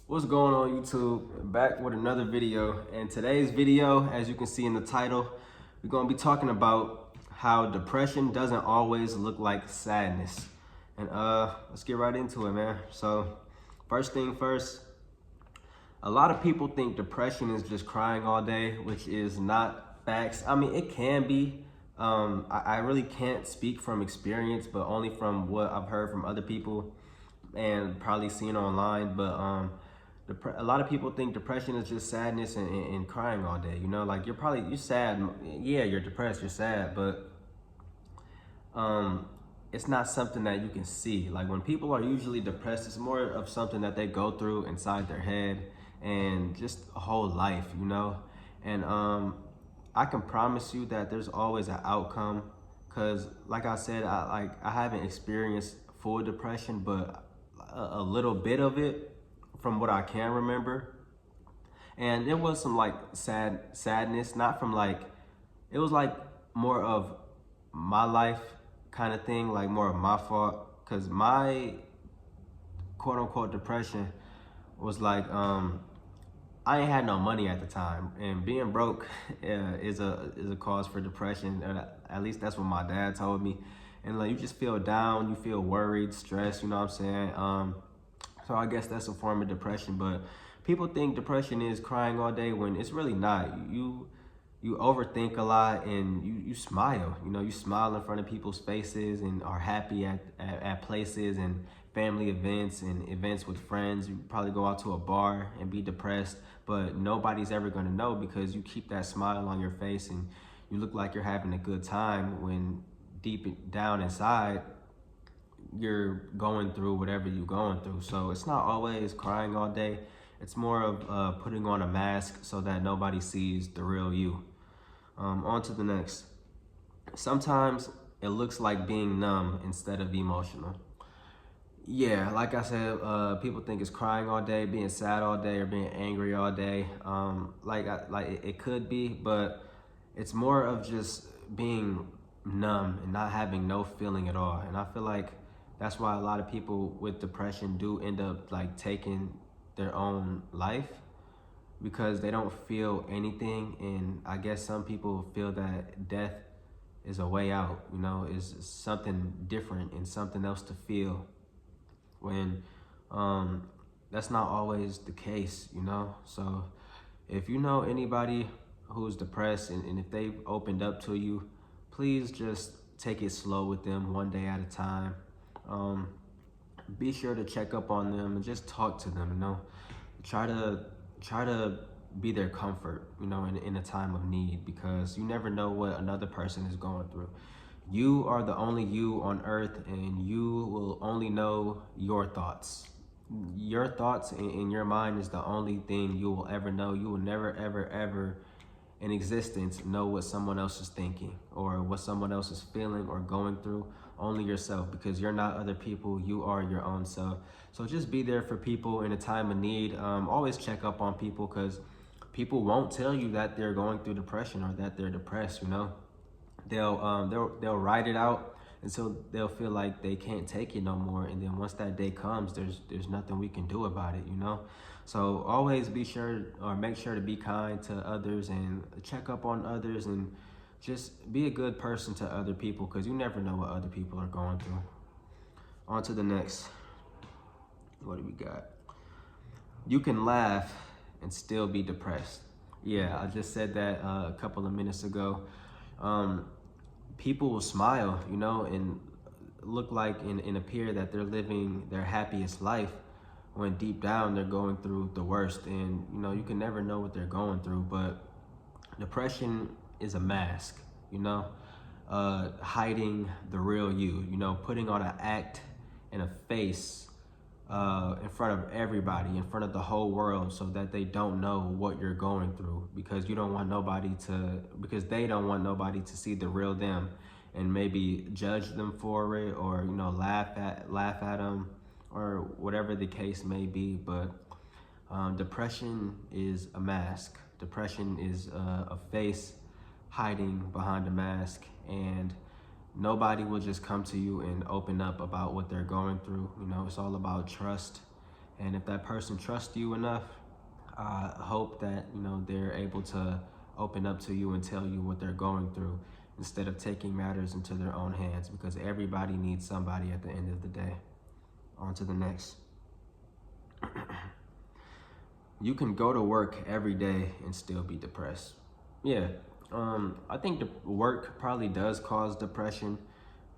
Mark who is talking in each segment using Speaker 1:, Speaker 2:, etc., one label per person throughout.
Speaker 1: What's going on, YouTube? Back with another video. And today's video, as you can see in the title, we're going to be talking about how depression doesn't always look like sadness. And let's get right into it, man. So first thing first, a lot of people think depression is just crying all day, which is not facts. I mean, it can be. I really can't speak from experience, but only from what I've heard from other people and probably seen online. But a lot of people think depression is just sadness and crying all day. You know, like you're sad. Yeah, you're depressed, you're sad, but it's not something that you can see. Like when people are usually depressed, it's more of something that they go through inside their head and just a whole life, you know. And I can promise you that there's always an outcome, because like I said, I haven't experienced full depression, but a little bit of it from what I can remember. And there was some like sadness, not from like, it was like more of my life kind of thing, like more of my fault, because my quote unquote depression was like, I ain't had no money at the time, and being broke is a cause for depression. At least that's what my dad told me. And like you just feel down, you feel worried, stressed. You know what I'm saying? So I guess that's a form of depression. But people think depression is crying all day when it's really not. You overthink a lot, and you smile. You know, you smile in front of people's faces and are happy at places and family events and events with friends. You probably go out to a bar and be depressed, but nobody's ever gonna know because you keep that smile on your face and you look like you're having a good time when deep down inside you're going through whatever you're going through. So it's not always crying all day. It's more of putting on a mask so that nobody sees the real you. On to the next. Sometimes it looks like being numb instead of emotional. Yeah, like I said, people think it's crying all day, being sad all day, or being angry all day. It could be, but it's more of just being numb and not having no feeling at all. And I feel like that's why a lot of people with depression do end up like taking their own life, because they don't feel anything. And I guess some people feel that death is a way out, you know, is something different and something else to feel, when that's not always the case, you know. So if you know anybody who's depressed, and if they've opened up to you, please just take it slow with them, one day at a time. Be sure to check up on them and just talk to them, you know. Try to be their comfort, you know, in a time of need, because you never know what another person is going through. You are the only you on earth, and you will only know your thoughts. Your thoughts in your mind is the only thing you will ever know. You will never, ever, ever in existence know what someone else is thinking or what someone else is feeling or going through. Only yourself, because you're not other people. You are your own self. So just be there for people in a time of need. Always check up on people, because people won't tell you that they're going through depression or that they're depressed, you know. They'll ride it out until they'll feel like they can't take it no more, and then once that day comes, there's nothing we can do about it, you know. So always be sure, or make sure to be kind to others and check up on others, and just be a good person to other people, because you never know what other people are going through. On to the next. What do we got? You can laugh and still be depressed. Yeah, I just said that a couple of minutes ago. People will smile, you know, and look like and appear that they're living their happiest life, when deep down they're going through the worst. And you know, you can never know what they're going through. But depression is a mask, you know, hiding the real you, you know, putting on an act and a face in front of everybody, in front of the whole world, so that they don't know what you're going through, because they don't want nobody to see the real them and maybe judge them for it, or you know, laugh at them, or whatever the case may be. But depression is a mask. Depression is a face hiding behind a mask, and nobody will just come to you and open up about what they're going through. You know, it's all about trust And if that person trusts you enough, I hope that, you know, they're able to open up to you and tell you what they're going through instead of taking matters into their own hands, because everybody needs somebody at the end of the day. On to the next. You can go to work every day and still be depressed. Yeah, I think the work probably does cause depression.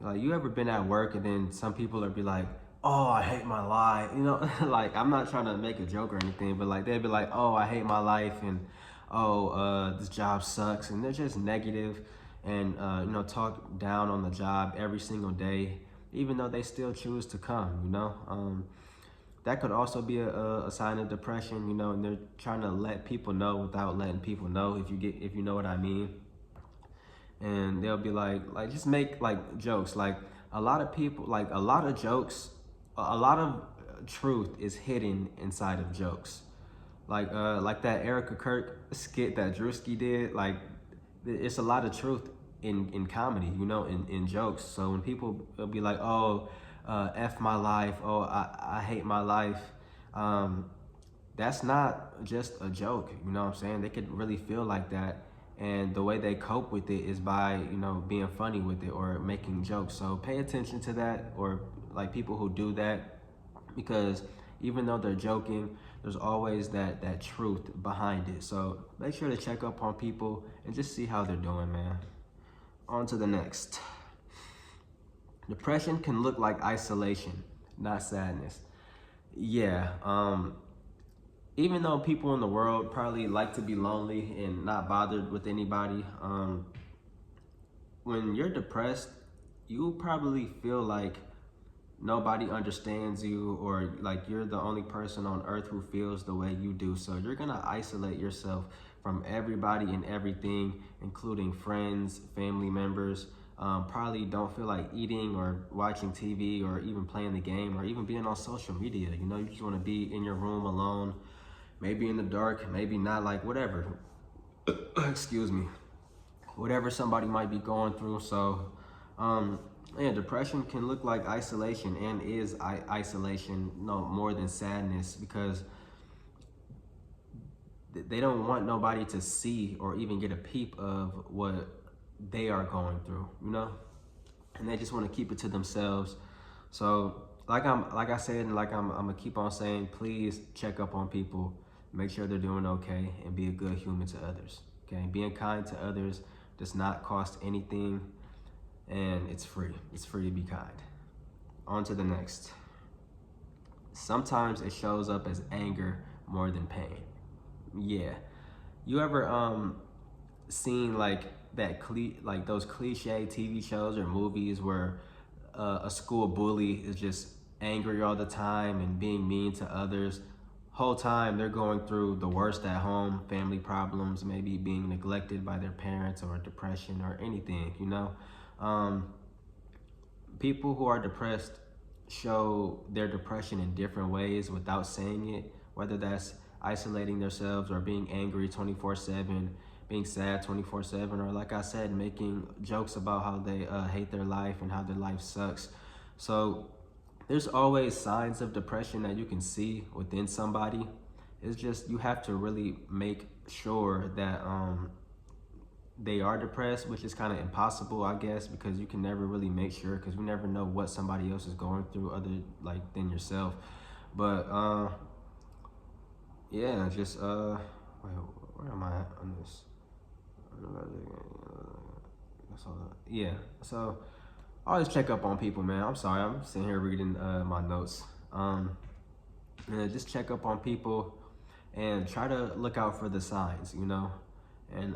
Speaker 1: Like, you ever been at work and then some people are be like, "Oh, I hate my life," you know? Like, I'm not trying to make a joke or anything, but like they'd be like, "Oh, I hate my life," and "Oh, this job sucks," and they're just negative and you know, talk down on the job every single day, even though they still choose to come. You know, that could also be a sign of depression. You know, and they're trying to let people know without letting people know. If you know what I mean. And they'll be like just make like jokes. Like, a lot of people, like a lot of jokes, a lot of truth is hidden inside of jokes. Like that Erica Kirk skit that Drewski did. Like, it's a lot of truth in comedy, you know, in jokes. So when people will be like, "Oh, F my life," "Oh, I hate my life," that's not just a joke, you know what I'm saying? They could really feel like that. And the way they cope with it is by, you know, being funny with it or making jokes. So pay attention to that, or like people who do that, because even though they're joking, there's always that truth behind it. So make sure to check up on people and just see how they're doing, man. On to the next. Depression can look like isolation, not sadness. Yeah, even though people in the world probably like to be lonely and not bothered with anybody, when you're depressed, you probably feel like nobody understands you, or like you're the only person on earth who feels the way you do. So you're gonna isolate yourself from everybody and everything, including friends, family members. Probably don't feel like eating or watching TV or even playing the game or even being on social media. You know, you just want to be in your room alone, maybe in the dark, maybe not, like whatever. Excuse me. Whatever somebody might be going through. So, yeah, depression can look like isolation and is isolation, no more than sadness, because they don't want nobody to see or even get a peep of what they are going through, you know, and they just want to keep it to themselves. So like I said, and like I'm gonna keep on saying, please check up on people, make sure they're doing okay, and be a good human to others. Okay, being kind to others does not cost anything, and it's free. It's free to be kind. On to the next. Sometimes it shows up as anger more than pain. Yeah. You ever seen like like those cliche TV shows or movies where a school bully is just angry all the time and being mean to others? Whole time they're going through the worst at home, family problems, maybe being neglected by their parents or depression or anything, you know? People who are depressed show their depression in different ways without saying it, whether that's isolating themselves or being angry 24/7, being sad 24/7, or like I said, making jokes about how they hate their life and how their life sucks. So there's always signs of depression that you can see within somebody. It's just you have to really make sure that they are depressed, which is kind of impossible, I guess, because you can never really make sure, because you never know what somebody else is going through other like than yourself. But yeah, just wait, where am I at on this? Yeah, so always check up on people, man. I'm sorry, I'm sitting here reading my notes. Just check up on people and try to look out for the signs, you know, and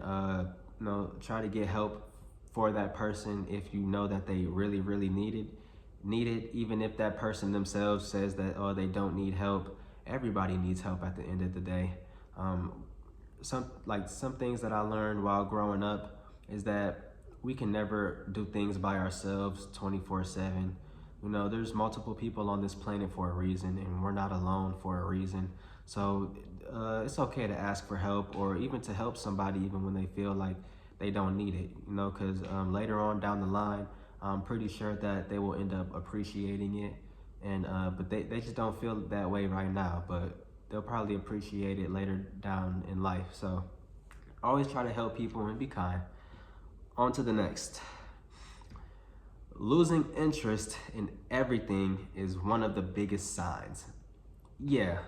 Speaker 1: you know, try to get help for that person if you know that they really, really need it, even if that person themselves says that, oh, they don't need help. Everybody needs help at the end of the day. Some things that I learned while growing up is that we can never do things by ourselves 24/7. You know, there's multiple people on this planet for a reason, and we're not alone for a reason. So it's okay to ask for help, or even to help somebody even when they feel like they don't need it, you know, because later on down the line, I'm pretty sure that they will end up appreciating it and but they just don't feel that way right now, but they'll probably appreciate it later down in life. So always try to help people and be kind. On to the next. Losing interest in everything is one of the biggest signs. Yeah,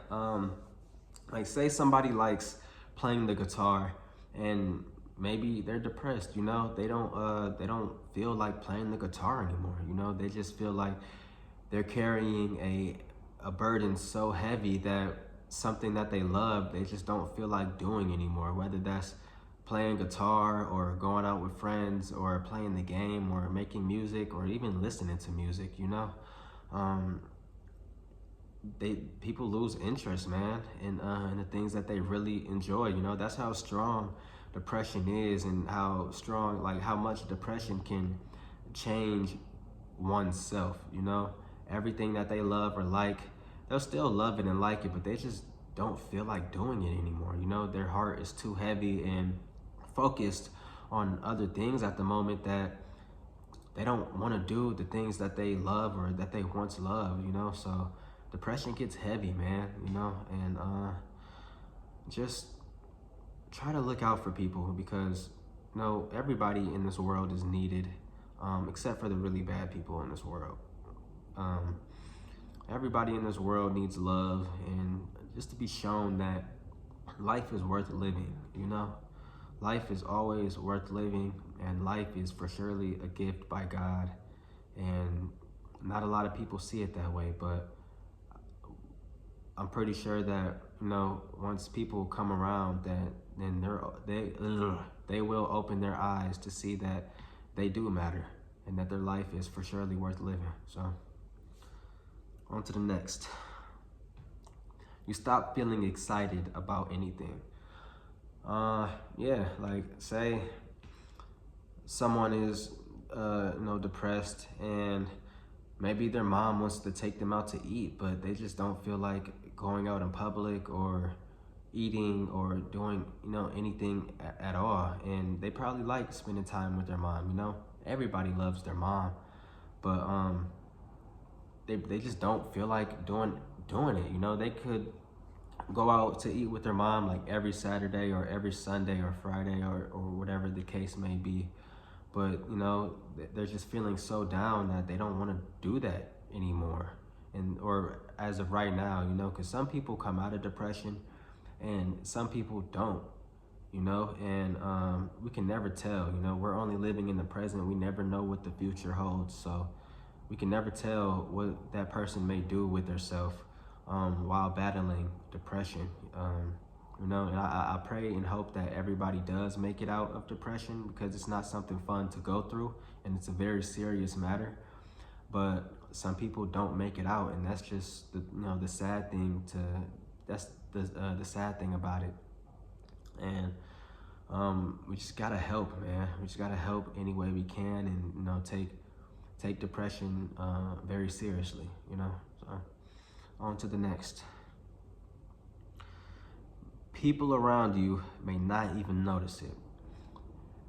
Speaker 1: like say somebody likes playing the guitar and maybe they're depressed, you know, they don't feel like playing the guitar anymore, you know, they just feel like they're carrying a burden so heavy that something that they love, they just don't feel like doing anymore, whether that's playing guitar or going out with friends or playing the game or making music or even listening to music, you know. Um, people lose interest, man, in the things that they really enjoy. You know, that's how strong depression is, and how strong, like how much depression can change oneself. You know, everything that they love or like, they'll still love it and like it, but they just don't feel like doing it anymore. You know, their heart is too heavy and focused on other things at the moment that they don't want to do the things that they love or that they once loved, you know. So depression gets heavy, man, you know, and just try to look out for people, because you know, everybody in this world is needed, except for the really bad people in this world. um, Everybody in this world needs love, and just to be shown that life is worth living, you know. Life is always worth living, and life is for surely a gift by God. And not a lot of people see it that way, but I'm pretty sure that, you know, once people come around, that then they will open their eyes to see that they do matter and that their life is for surely worth living. So on to the next. You stop feeling excited about anything. Yeah, like say someone is you know, depressed, and maybe their mom wants to take them out to eat, but they just don't feel like going out in public or eating or doing, you know, anything at all. And they probably like spending time with their mom, you know. Everybody loves their mom, but they just don't feel like doing it, you know. They could go out to eat with their mom like every Saturday or every Sunday or Friday or whatever the case may be. But, you know, they're just feeling so down that they don't want to do that anymore. And, or as of right now, you know, because some people come out of depression and some people don't, you know, and we can never tell, you know, we're only living in the present. We never know what the future holds. So we can never tell what that person may do with themselves while battling depression. You know, and I pray and hope that everybody does make it out of depression, because it's not something fun to go through, and it's a very serious matter. But some people don't make it out, and that's just the, you know, the sad thing to, that's the sad thing about it. And we just gotta help, man. We just gotta help any way we can, and, you know, take depression very seriously, you know. So on to the next. People around you may not even notice it.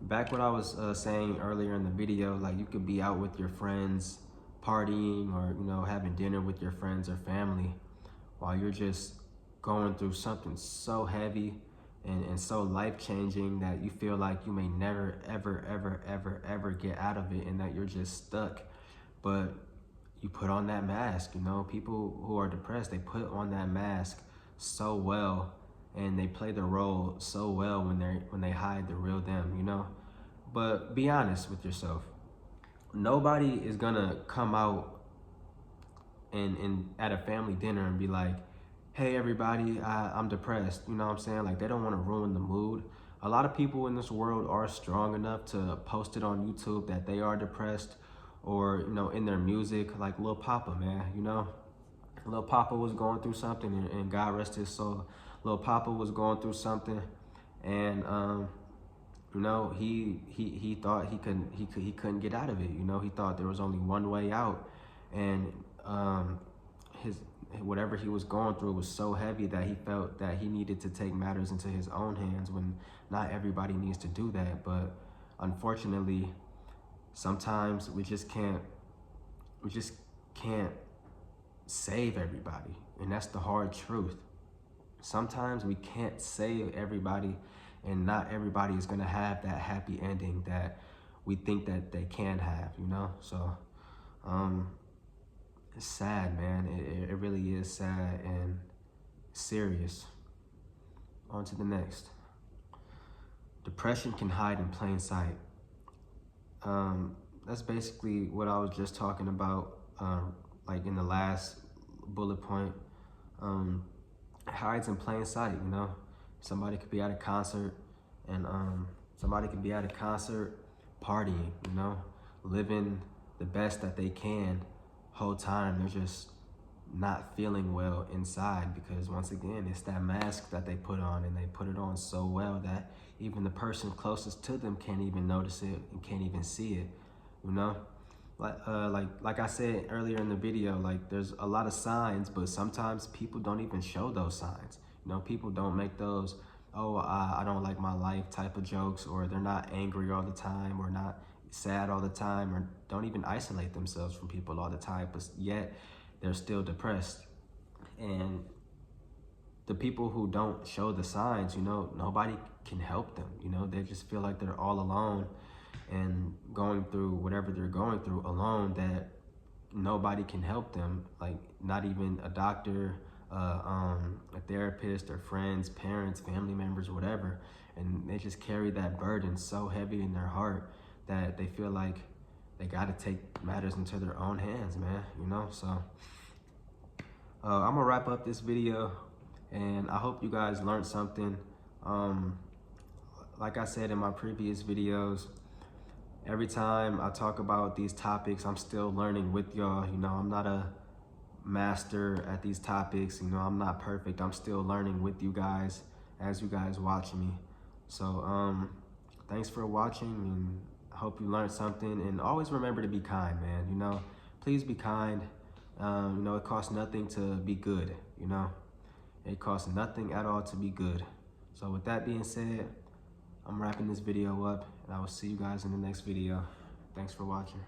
Speaker 1: Back what I was saying earlier in the video, like you could be out with your friends partying, or, you know, having dinner with your friends or family, while you're just going through something so heavy and so life-changing that you feel like you may never, ever get out of it, and that you're just stuck. But you put on that mask, you know. People who are depressed, they put on that mask so well, and they play the role so well when they hide the real them, you know. But be honest with yourself. Nobody is gonna come out and at a family dinner and be like, hey everybody, I'm depressed, you know what I'm saying? Like, they don't want to ruin the mood. A lot of people in this world are strong enough to post it on YouTube that they are depressed, or, you know, in their music, like Lil Papa, man, you know. Lil Papa was going through something, and God rest his soul. Lil Papa was going through something, and you know, he thought he couldn't get out of it. You know, he thought there was only one way out, and his whatever he was going through was so heavy that he felt that he needed to take matters into his own hands, when not everybody needs to do that. But unfortunately, sometimes we just can't save everybody. And that's the hard truth. Sometimes we can't save everybody, and not everybody is gonna have that happy ending that we think that they can have, you know? So it's sad, man. It really is sad and serious. On to the next. Depression can hide in plain sight. That's basically what I was just talking about, like in the last bullet point. It hides in plain sight, you know? Somebody could be at a concert and somebody could be at a concert partying, you know, living the best that they can. Whole time they're just not feeling well inside, because once again, it's that mask that they put on, and they put it on so well that even the person closest to them can't even notice it and can't even see it, you know? Like I said earlier in the video, like there's a lot of signs, but sometimes people don't even show those signs. You know, people don't make those, oh, I don't like my life type of jokes, or they're not angry all the time, or not sad all the time, or don't even isolate themselves from people all the time, but yet they're still depressed. And the people who don't show the signs, you know, nobody can help them. You know, they just feel like they're all alone and going through whatever they're going through alone, that nobody can help them, like not even a doctor, a therapist, or friends, parents, family members, whatever. And they just carry that burden so heavy in their heart that they feel like they got to take matters into their own hands, man, you know? So I'm gonna wrap up this video, and I hope you guys learned something. Like I said in my previous videos, every time I talk about these topics, I'm still learning with y'all. You know, I'm not a master at these topics. You know, I'm not perfect. I'm still learning with you guys as you guys watch me. So thanks for watching, and I hope you learned something. And always remember to be kind, man. You know, please be kind. You know, it costs nothing to be good, you know? It costs nothing at all to be good. So with that being said, I'm wrapping this video up, and I will see you guys in the next video. Thanks for watching.